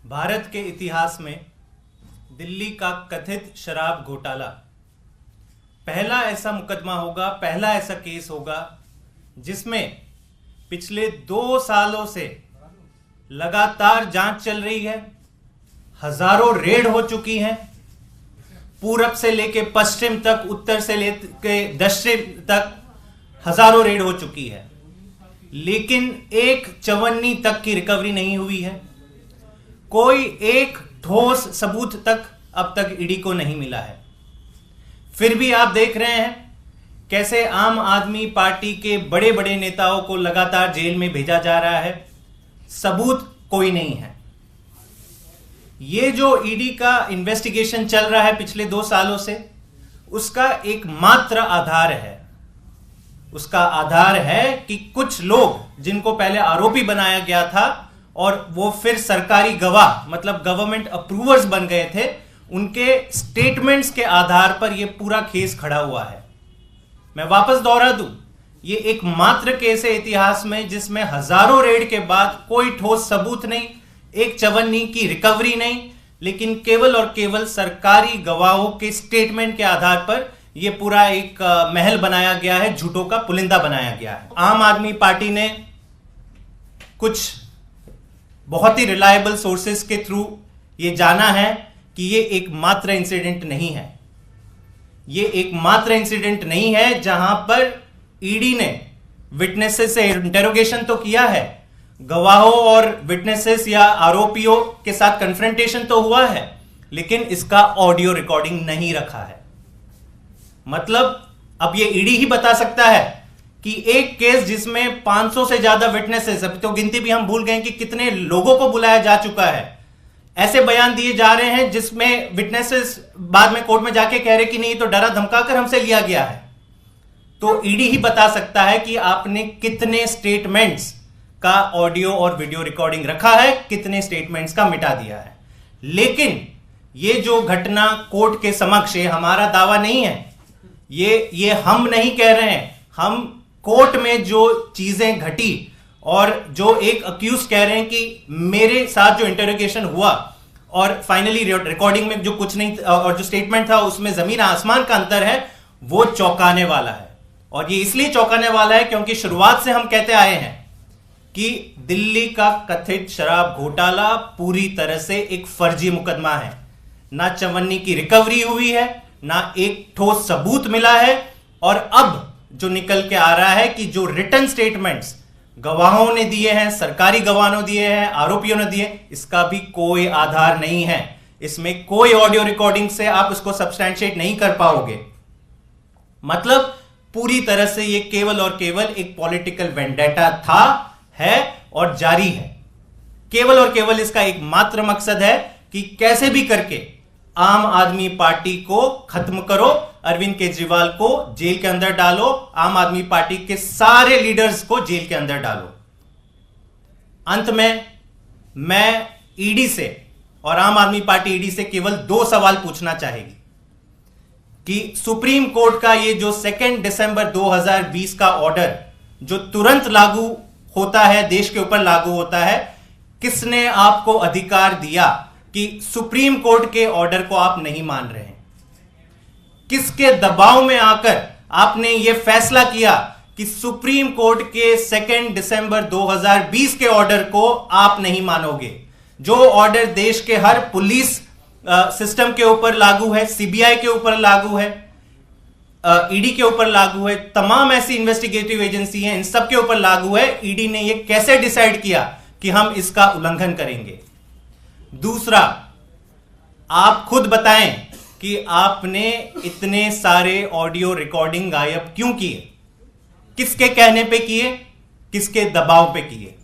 भारत के इतिहास में दिल्ली का कथित शराब घोटाला पहला ऐसा मुकदमा होगा, पहला ऐसा केस होगा जिसमें पिछले 2 सालों से लगातार जांच चल रही है। हजारों रेड हो चुकी हैं, पूरब से लेके पश्चिम तक, उत्तर से लेके दक्षिण तक हजारों रेड हो चुकी है, लेकिन एक चवन्नी तक की रिकवरी नहीं हुई है। कोई एक ठोस सबूत तक अब तक ईडी को नहीं मिला है। फिर भी आप देख रहे हैं कैसे आम आदमी पार्टी के बड़े बड़े नेताओं को लगातार जेल में भेजा जा रहा है, सबूत कोई नहीं है। ये जो ईडी का इन्वेस्टिगेशन चल रहा है पिछले 2 सालों से, उसका एकमात्र आधार है, उसका आधार है कि कुछ लोग जिनको पहले आरोपी बनाया गया था और वो फिर सरकारी गवाह मतलब गवर्नमेंट अप्रूवर्स बन गए थे, उनके स्टेटमेंट्स के आधार पर यह पूरा केस खड़ा हुआ है। मैं वापस दोहरा दूं, ये एकमात्र केस है इतिहास में जिसमें हजारों रेड के बाद कोई ठोस सबूत नहीं, एक चवन्नी की रिकवरी नहीं, लेकिन केवल और केवल सरकारी गवाहों के स्टेटमेंट के आधार पर यह पूरा एक महल बनाया गया है, झूठों का पुलिंदा बनाया गया है। आम आदमी पार्टी ने कुछ बहुत ही रिलायबल सोर्सेस के थ्रू यह जाना है कि यह एकमात्र इंसिडेंट नहीं है। यह एकमात्र इंसिडेंट नहीं है जहां पर ईडी ने विटनेसेस से इंटेरोगेशन तो किया है, गवाहों और विटनेसेस या आरोपियों के साथ कन्फ्रंटेशन तो हुआ है, लेकिन इसका ऑडियो रिकॉर्डिंग नहीं रखा है। मतलब अब यह ईडी ही बता सकता है कि एक केस जिसमें 500 से ज्यादा विटनेसेस, अभी तो गिनती भी हम भूल गए कि कितने लोगों को बुलाया जा चुका है, ऐसे बयान दिए जा रहे हैं जिसमें विटनेसेस बाद में कोर्ट में जाके कह रहे कि नहीं, तो डरा धमकाकर हमसे लिया गया है। तो ईडी ही बता सकता है कि आपने कितने स्टेटमेंट्स का ऑडियो और वीडियो रिकॉर्डिंग रखा है, कितने स्टेटमेंट्स का मिटा दिया है। लेकिन यह जो घटना कोर्ट के समक्ष, ये हमारा दावा नहीं है, ये हम नहीं कह रहे हैं, हम कोर्ट में जो चीजें घटी और जो एक अक्यूज कह रहे हैं कि मेरे साथ जो इंटरोगेशन हुआ और फाइनली रिकॉर्डिंग में जो कुछ नहीं और जो स्टेटमेंट था उसमें जमीन आसमान का अंतर है, वो चौंकाने वाला है। और ये इसलिए चौंकाने वाला है क्योंकि शुरुआत से हम कहते आए हैं कि दिल्ली का कथित शराब घोटाला पूरी तरह से एक फर्जी मुकदमा है। ना चवन्नी की रिकवरी हुई है, ना एक ठोस सबूत मिला है, और अब जो निकल के आ रहा है कि जो रिटन स्टेटमेंट्स गवाहों ने दिए हैं, सरकारी गवाहों ने दिए हैं, आरोपियों ने दिए, इसका भी कोई आधार नहीं है। इसमें कोई ऑडियो रिकॉर्डिंग से आप इसको सब्सटैंशिएट नहीं कर पाओगे। मतलब पूरी तरह से यह केवल और केवल एक पॉलिटिकल वेंडेटा था, है और जारी है। केवल और केवल इसका एक मात्र मकसद है कि कैसे भी करके आम आदमी पार्टी को खत्म करो, अरविंद केजरीवाल को जेल के अंदर डालो, आम आदमी पार्टी के सारे लीडर्स को जेल के अंदर डालो। अंत में मैं ईडी से और आम आदमी पार्टी ईडी से केवल 2 सवाल पूछना चाहेगी कि सुप्रीम कोर्ट का ये जो 2 दिसंबर 2020 का ऑर्डर जो तुरंत लागू होता है, देश के ऊपर लागू होता है, किसने आपको अधिकार दिया कि सुप्रीम कोर्ट के ऑर्डर को आप नहीं मान रहे हैं? किसके दबाव में आकर आपने यह फैसला किया कि सुप्रीम कोर्ट के 2 दिसंबर 2020 के ऑर्डर को आप नहीं मानोगे? जो ऑर्डर देश के हर पुलिस सिस्टम के ऊपर लागू है, सीबीआई के ऊपर लागू है, ईडी के ऊपर लागू है, तमाम ऐसी इन्वेस्टिगेटिव एजेंसी हैं, इन सब के ऊपर लागू है। ईडी ने यह कैसे डिसाइड किया कि हम इसका उल्लंघन करेंगे? दूसरा, आप खुद बताएं कि आपने इतने सारे ऑडियो रिकॉर्डिंग गायब क्यों किए? किसके कहने पे किए? किसके दबाव पे किए?